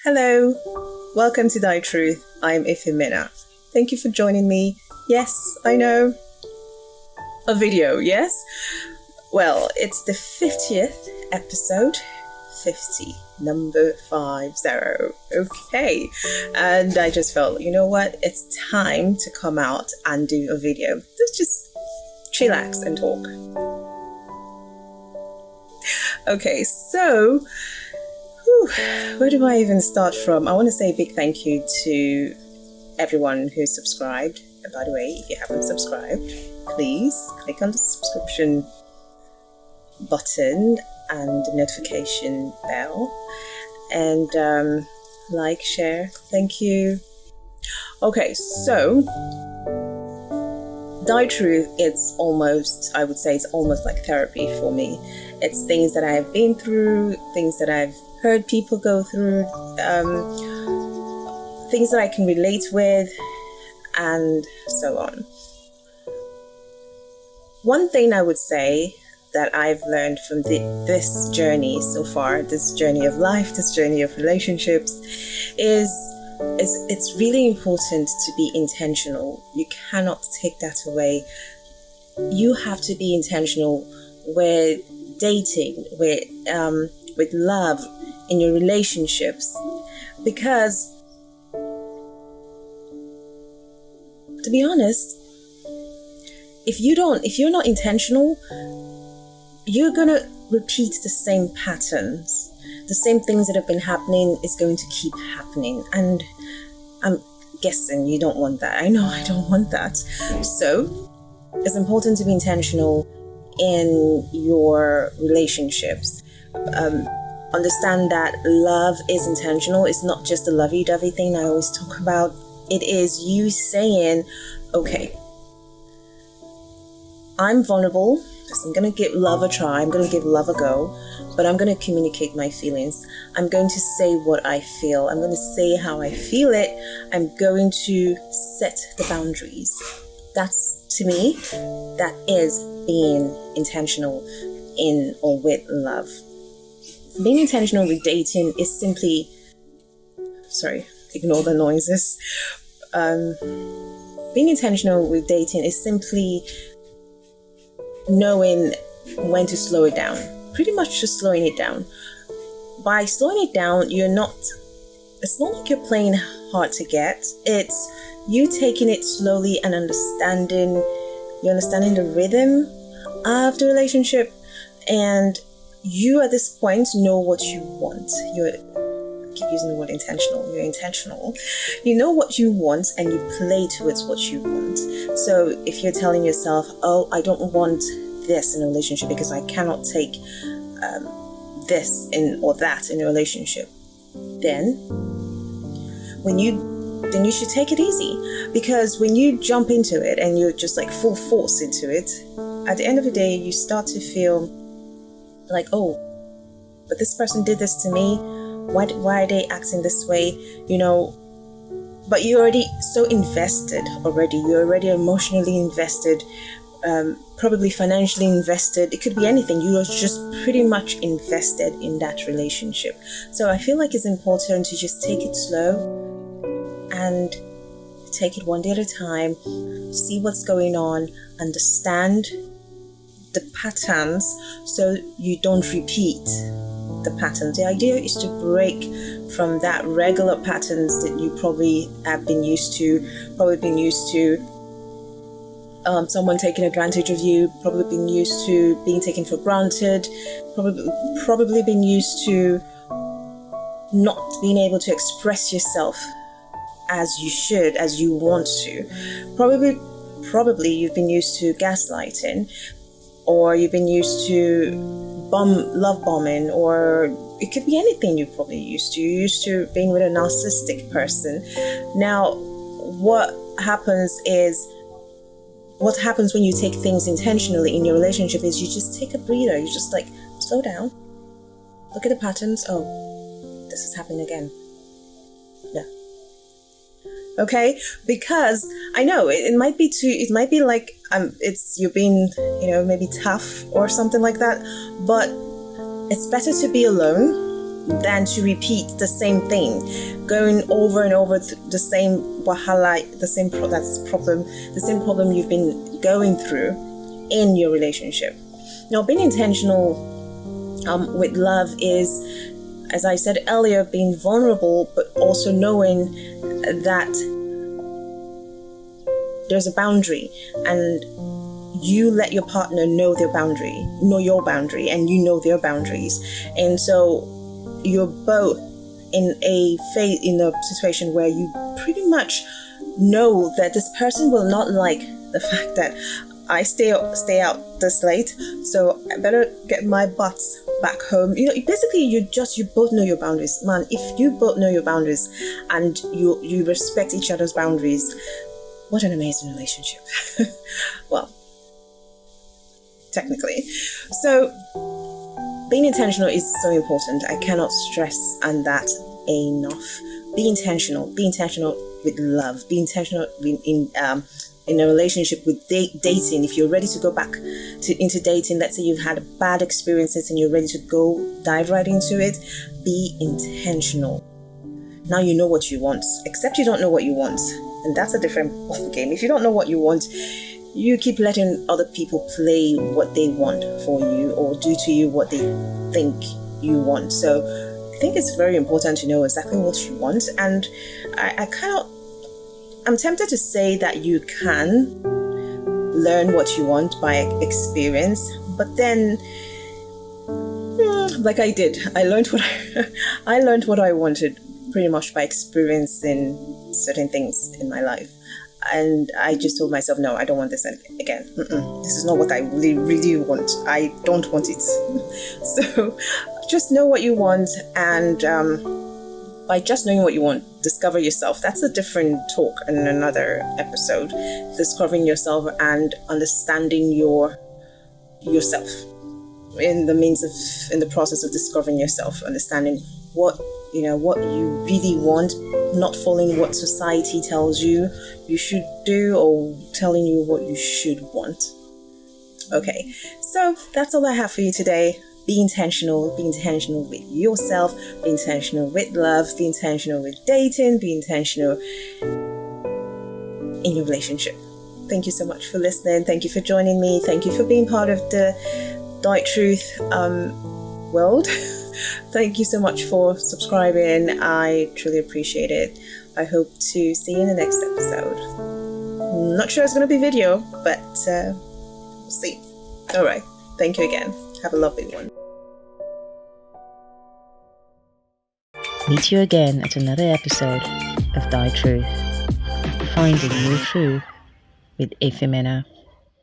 Hello, welcome to thytruth. I'm Efemena. Thank you for joining me. Yes, I know. A video, yes? Well, it's the 50th episode. 50, number 50. Okay. And I just felt, you know what? It's time to come out and do a video. Let's just chillax and talk. Okay, so where do I even start from? I want to say a big thank you to everyone who's subscribed. And by the way, if you haven't subscribed, please click on the subscription button and the notification bell and like, share. Thank you. Okay, so thytruth, I would say it's almost like therapy for me. It's things that I've been through, things that I've heard people go through, things that I can relate with, and so on. One thing I would say that I've learned from this journey so far, this journey of life, this journey of relationships, is it's really important to be intentional. You cannot take that away. You have to be intentional with dating, with love, in your relationships, because to be honest, if you're not intentional, you're gonna repeat the same patterns. The same things that have been happening is going to keep happening, and I'm guessing you don't want that. I know I don't want that. So it's important to be intentional in your relationships. Understand that love is intentional. It's not just a lovey-dovey thing I always talk about. It is you saying, okay, I'm vulnerable, so I'm going to give love a try. I'm going to give love a go, but I'm going to communicate my feelings. I'm going to say what I feel. I'm going to say how I feel it. I'm going to set the boundaries. That's, to me, that is being intentional in or with love. Being intentional with dating is simply, ignore the noises. Being intentional with dating is simply knowing when to slow it down. Pretty much just slowing it down. By slowing it down, it's not like you're playing hard to get. It's you taking it slowly and understanding the rhythm of the relationship, and you at this point know what you want. I keep using the word intentional. You're intentional. You know what you want and you play towards what you want. So if you're telling yourself, oh, I don't want this in a relationship because I cannot take this or that in a relationship, then you should take it easy. Because when you jump into it and you're just like full force into it, at the end of the day, you start to feel like, oh, but this person did this to me. Why are they acting this way? But you're already so invested already. You're already emotionally invested, probably financially invested. It could be anything. You are just pretty much invested in that relationship. So I feel like it's important to just take it slow and take it one day at a time, see what's going on, understand the patterns so you don't repeat the patterns. The idea is to break from that regular patterns that you probably have been used to, someone taking advantage of you, probably been used to being taken for granted, probably been used to not being able to express yourself as you should, as you want to. Probably you've been used to gaslighting, or you've been used to love bombing, or it could be anything you're probably used to. You're used to being with a narcissistic person. Now, what happens when you take things intentionally in your relationship is you just take a breather. You just like, slow down, look at the patterns. Oh, this is happening again. Yeah. Okay, because I know it might be like you're being, maybe tough or something like that, but it's better to be alone than to repeat the same thing, going over and over the same wahala, the same problem you've been going through in your relationship. Now, being intentional with love is, as I said earlier, being vulnerable, but also knowing that there's a boundary, and you let your partner know your boundary, and you know their boundaries. And so you're both in a situation where you pretty much know that this person will not like the fact that I stay out this late, so I better get my butt back home. Basically, you both know your boundaries. Man, if you both know your boundaries and you respect each other's boundaries, what an amazing relationship. Well, technically. So being intentional is so important. I cannot stress on that enough. Be intentional with love. Be intentional in a relationship with dating. If you're ready to go back into dating, let's say you've had bad experiences and you're ready to dive right into it, be intentional. Now you know what you want, except you don't know what you want, and that's a different game. If you don't know what you want, you keep letting other people play what they want for you or do to you what they think you want. So I think it's very important to know exactly what you want. And I'm tempted to say that you can learn what you want by experience, but then, like I did, I learned what I wanted pretty much by experiencing certain things in my life. And I just told myself, no, I don't want this again. This is not what I really, really want. I don't want it. So just know what you want, and by just knowing what you want, discover yourself. That's a different talk in another episode. Discovering yourself and understanding yourself in the process of discovering yourself, understanding what you really want, not following what society tells you should do or telling you what you should want. Okay, so that's all I have for you today. Be intentional with yourself, be intentional with love, be intentional with dating, be intentional in your relationship. Thank you so much for listening. Thank you for joining me. Thank you for being part of the thytruth world. Thank you so much for subscribing. I truly appreciate it. I hope to see you in the next episode. I'm not sure it's going to be video, but we'll see. All right. Thank you again. Have a lovely one. Meet you again at another episode of thytruth, finding your truth with Efemena.